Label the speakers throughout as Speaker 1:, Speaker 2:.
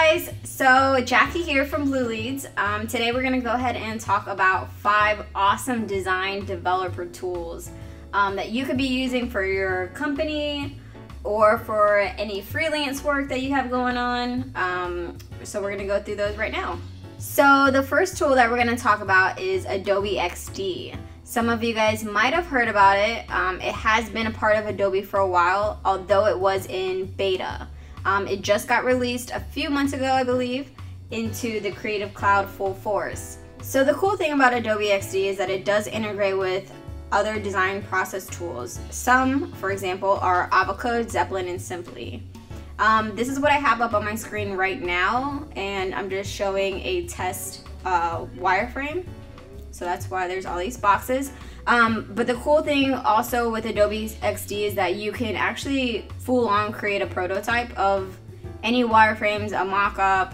Speaker 1: guys, so Jackie here from Blue Leads. Today we're going to go ahead and talk about 5 awesome design developer tools that you could be using for your company or for any freelance work that you have going on. So we're going to go through those right now. So the first tool that we're going to talk about is Adobe XD. Some of you guys might have heard about it. It has been a part of Adobe for a while, although it was in beta. It just got released a few months ago, I believe, into the Creative Cloud full force. So the cool thing about Adobe XD is that it does integrate with other design process tools. Some, for example, are Avocode, Zeppelin, and Simply. This is what I have up on my screen right now, and I'm just showing a test wireframe. So that's why there's all these boxes. But the cool thing also with Adobe XD is that you can actually full-on create a prototype of any wireframes, a mock-up,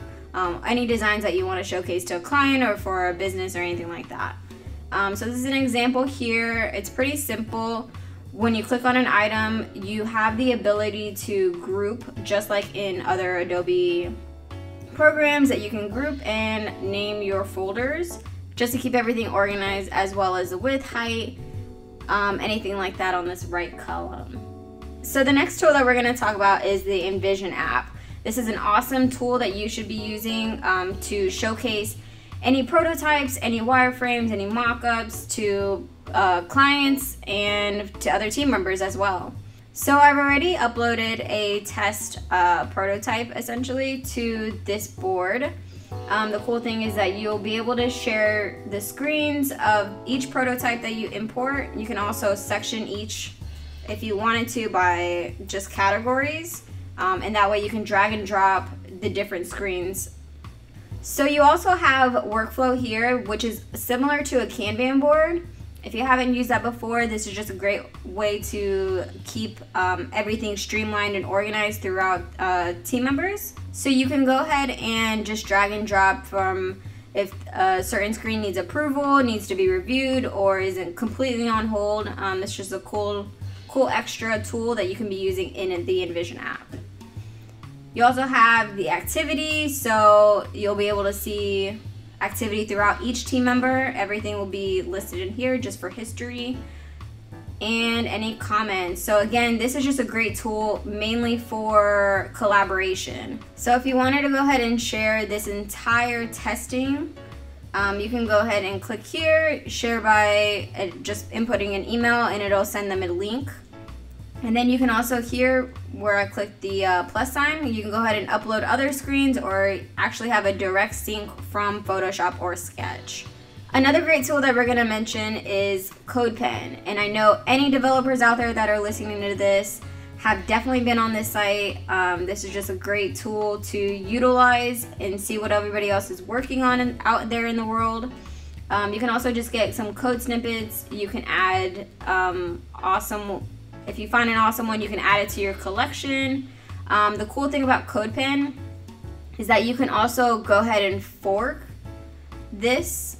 Speaker 1: any designs that you want to showcase to a client or for a business or anything like that. So this is an example here. It's pretty simple. When you click on an item, you have the ability to group, just like in other Adobe programs, that you can group and name your folders, just to keep everything organized, as well as the width, height, anything like that on this right column. So the next tool that we're going to talk about is the Envision App. This is an awesome tool that you should be using to showcase any prototypes, any wireframes, any mock-ups to clients and to other team members as well. So I've already uploaded a test prototype essentially to this board. The cool thing is that you'll be able to share the screens of each prototype that you import. You can also section each if you wanted to by just categories, and that way you can drag and drop the different screens. So you also have workflow here, which is similar to a Kanban board. If you haven't used that before, this is just a great way to keep everything streamlined and organized throughout team members. So you can go ahead and just drag and drop from if a certain screen needs approval, needs to be reviewed, or isn't completely on hold. It's just a cool extra tool that you can be using in the Envision app. You also have the activity, so you'll be able to see activity throughout each team member. Everything will be listed in here just for history, and any comments. So again, this is just a great tool mainly for collaboration. So if you wanted to go ahead and share this entire testing, you can go ahead and click here, share by just inputting an email, and it'll send them a link. And then you can also, here where I click the plus sign, you can go ahead and upload other screens or actually have a direct sync from Photoshop or Sketch. Another great tool that we're going to mention is CodePen. And I know any developers out there that are listening to this have definitely been on this site. This is just a great tool to utilize and see what everybody else is working on out there in the world. You can also just get some code snippets. You can add if you find an awesome one, you can add it to your collection. The cool thing about CodePen is that you can also go ahead and fork this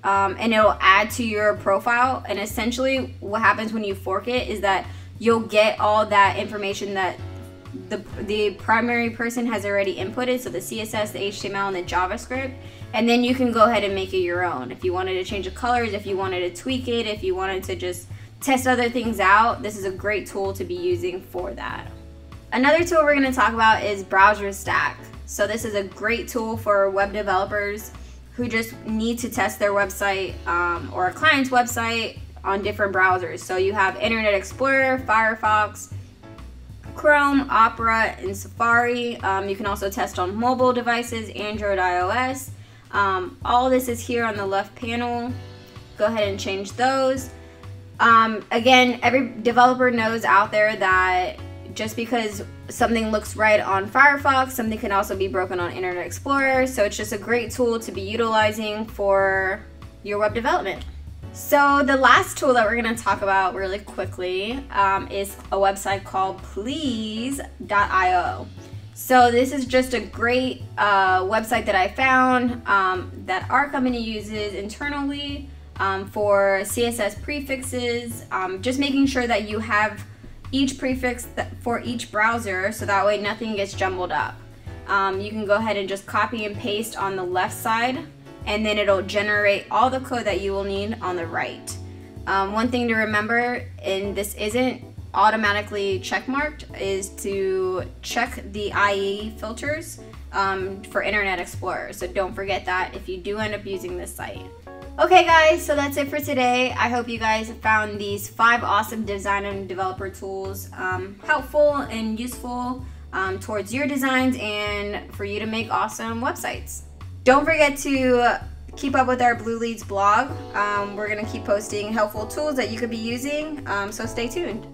Speaker 1: and it'll add to your profile. And essentially what happens when you fork it is that you'll get all that information that the primary person has already inputted, so the CSS, the HTML, and the JavaScript, and then you can go ahead and make it your own. If you wanted to change the colors, if you wanted to tweak it, if you wanted to just test other things out, this is a great tool to be using for that. Another tool we're going to talk about is BrowserStack. So this is a great tool for web developers who just need to test their website or a client's website on different browsers. So you have Internet Explorer, Firefox, Chrome, Opera, and Safari. You can also test on mobile devices, Android, iOS. All this is here on the left panel. Go ahead and change those. Again, every developer knows out there that just because something looks right on Firefox, something can also be broken on Internet Explorer. So it's just a great tool to be utilizing for your web development. So the last tool that we're going to talk about really quickly is a website called Pleeease.io. So this is just a great website that I found that our company uses internally for CSS prefixes, just making sure that you have each prefix for each browser so that way nothing gets jumbled up. you can go ahead and just copy and paste on the left side, and then it'll generate all the code that you will need on the right. One thing to remember, and this isn't automatically checkmarked, is to check the IE filters for Internet Explorer. So don't forget that if you do end up using this site. Okay guys, so that's it for today. I hope you guys found these 5 awesome design and developer tools helpful and useful towards your designs and for you to make awesome websites. Don't forget to keep up with our Blue Leads blog. We're going to keep posting helpful tools that you could be using, so stay tuned.